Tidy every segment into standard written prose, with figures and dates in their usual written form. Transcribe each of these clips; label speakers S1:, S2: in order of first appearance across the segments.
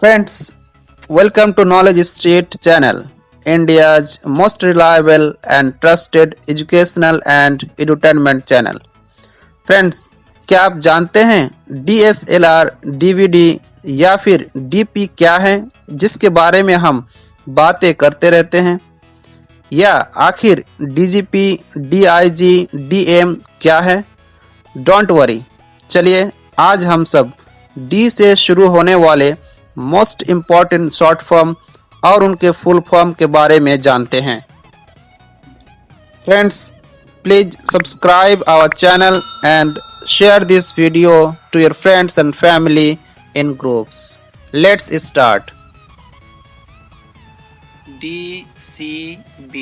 S1: Friends, welcome to Knowledge Street channel, India's most reliable and trusted educational and entertainment channel. Friends, क्या आप जानते हैं DSLR, DVD या फिर DP क्या है, जिसके बारे में हम बातें करते रहते हैं? या आखिर DGP, DIG, DM क्या है? डोंट वरी, चलिए आज हम सब डी से शुरू होने वाले मोस्ट इम्पॉर्टेंट शॉर्ट फॉर्म और उनके फुल फॉर्म के बारे में जानते हैं। Friends, please subscribe our channel and share this video to your friends and family in groups. Let's start.
S2: DCB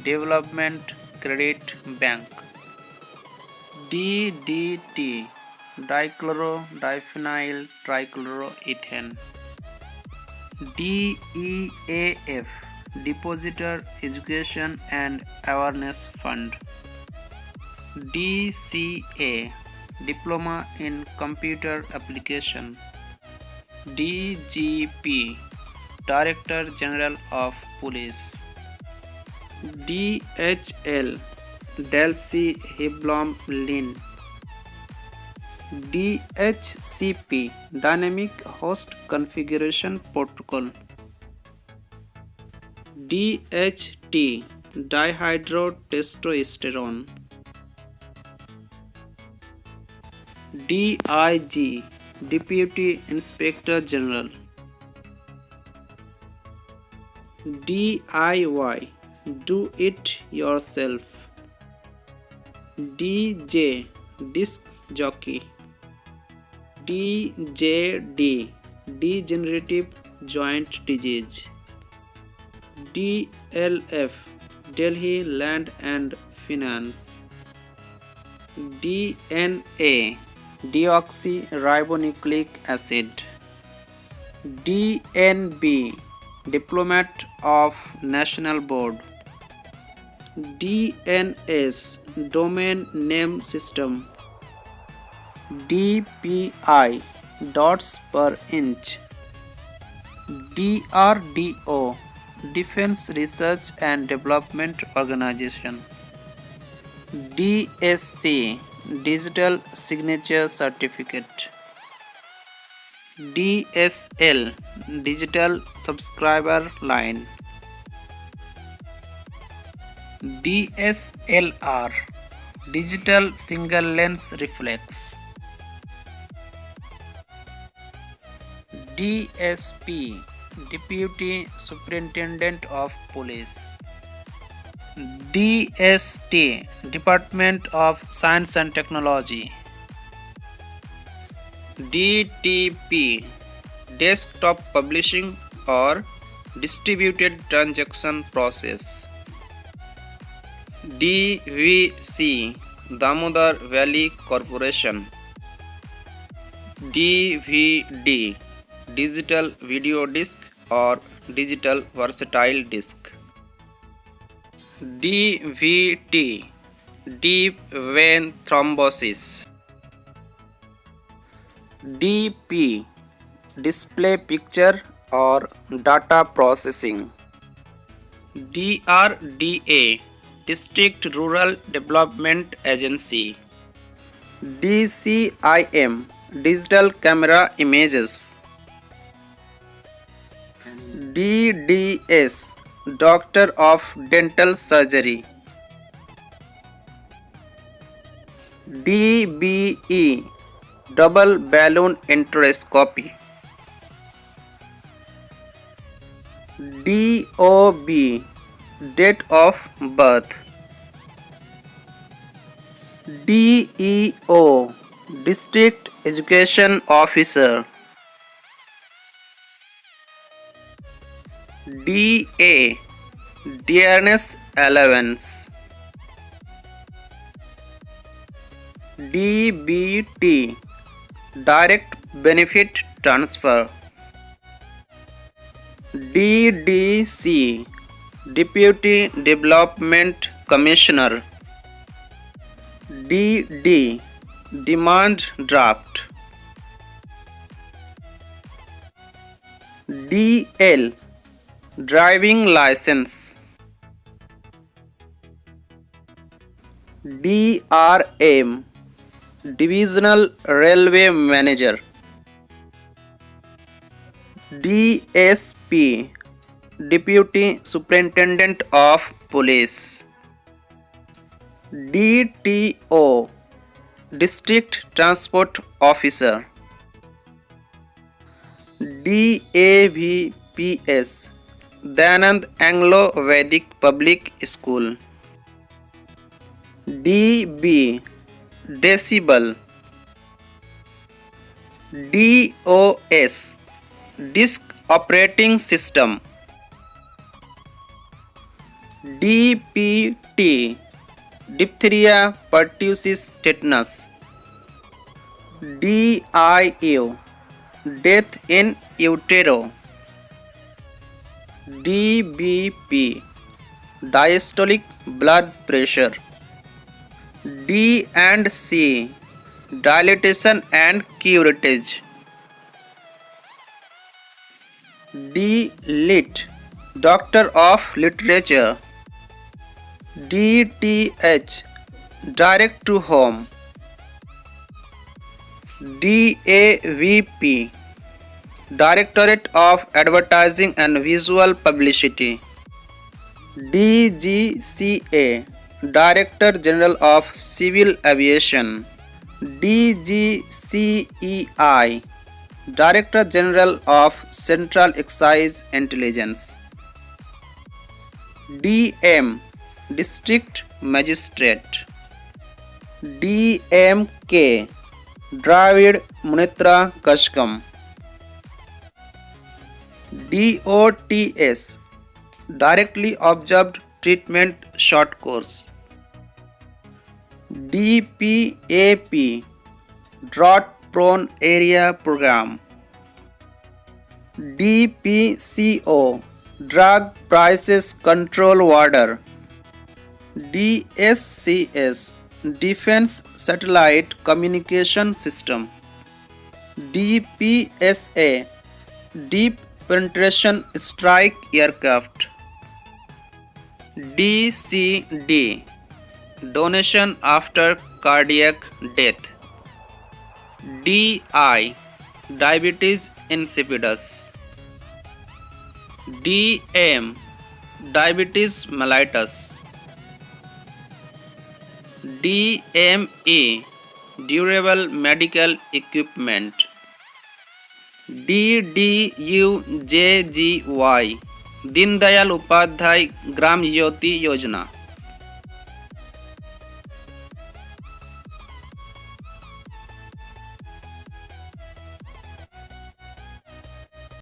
S2: Development Credit Bank. DDT Dichloro-diphenyl trichloroethane. DEAF Depositor Education and Awareness Fund. DCA Diploma in Computer Application. DGP Director General of Police. DHL Delcy Hiblom Lin. DHCP Dynamic Host Configuration Protocol. DHT Dihydrotestosterone. DIG Deputy Inspector General. DIY Do It Yourself. DJ Disc Jockey. DJD Degenerative Joint Disease. DLF Delhi Land and Finance. DNA Deoxyribonucleic acid. DNB Diplomat of National Board. DNS Domain Name System. DPI Dots per inch. DRDO Defense Research and Development Organization. DSC Digital Signature Certificate. DSL Digital Subscriber Line. DSLR Digital Single Lens Reflex. DSP Deputy Superintendent of Police. DST Department of Science and Technology. DTP Desktop Publishing or Distributed Transaction Process. DVC Damodar Valley Corporation. DVD Digital Video Disc or Digital Versatile Disc. DVT Deep Vein Thrombosis. DP Display Picture or Data Processing. DRDA District Rural Development Agency. DCIM Digital Camera Images. DDS Doctor of Dental Surgery. DBE Double Balloon Enteroscopy. DOB Date of Birth. DEO District Education Officer. DA Dearness Allowance. DBT Direct Benefit Transfer. DDC Deputy Development Commissioner. DD Demand Draft.
S1: DL driving license, DRM divisional railway manager, DSP deputy superintendent of police, DTO district transport officer, DAVPS Dayanand Anglo Vedic Public School, DB decibel, DOS disk operating system, DPT diphtheria pertussis tetanus, DIU death in utero, DBP diastolic blood pressure, D&C dilatation and curettage, D.Lit doctor of literature, DTH direct to home, DAVP Directorate of Advertising and Visual Publicity, DGCA Director General of Civil Aviation, DGCEI Director General of Central Excise Intelligence, DM District Magistrate, DMK Dravid Munitra Kashkam, DOTS Directly Observed Treatment Short Course, DPAP Drought Prone Area Program, DPCO Drug Prices Control Order, DSCS Defense Satellite Communication System, DPSA Deep Penetration Strike Aircraft, DCD Donation After Cardiac Death, DI Diabetes insipidus, DM Diabetes mellitus, DME Durable Medical Equipment, DDUJGY Deen Dayal Upadhyay Gram Jyoti Yojana.